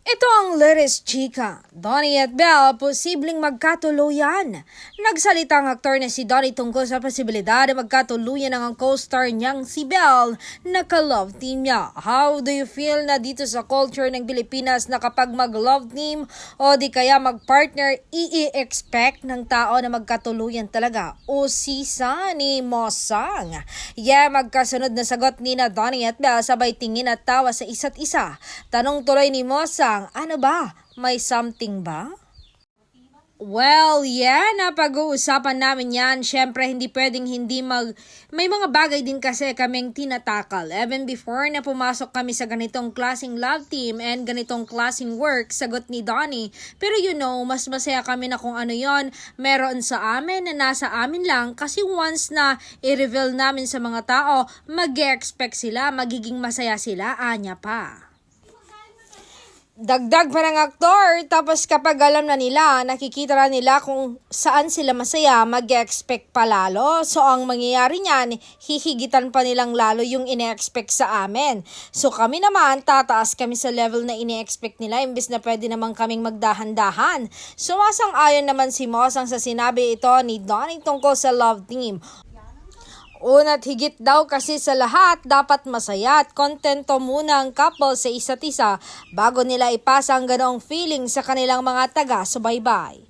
Ito ang latest chika. Donnie at Belle posibleng magkatuluyan. Nagsalita ang aktor na si Donnie tungkol sa posibilidad na magkatuluyan ng ang co-star niyang si Belle na ka-love team niya. How do you feel na dito sa culture ng Pilipinas na kapag mag-love team o di kaya mag-partner, i-expect ng tao na magkatuluyan talaga? O sisa ni Mosang? Magkasunod na sagot ni na Donnie at Belle sabay tingin at tawa sa isa't isa. Tanong tuloy ni Mosang, ano ba? May something ba? Well, napag-uusapan namin yan. Siyempre, hindi pwedeng May mga bagay din kasi kaming tinatakal. Even before na pumasok kami sa ganitong klaseng love team and ganitong klaseng work, sagot ni Donnie. Pero mas masaya kami na kung ano yon meron sa amin na nasa amin lang kasi once na i-reveal namin sa mga tao, mag-expect sila, magiging masaya sila, anya pa. Dagdag pa ng aktor, tapos kapag alam na nila, nakikita na nila kung saan sila masaya, mag-expect pa lalo. So ang mangyayari niyan, hihigitan pa nilang lalo yung ine-expect sa amin. So kami naman, tataas kami sa level na ine-expect nila, imbes na pwede naman kaming magdahan-dahan. So masang-ayon naman si Mosang sa sinabi ito ni Donnie tungkol sa love team. Una't higit daw kasi sa lahat, dapat masaya at kontento muna ang couple sa isa't isa bago nila ipasa ang ganoong feeling sa kanilang mga taga-subaybay.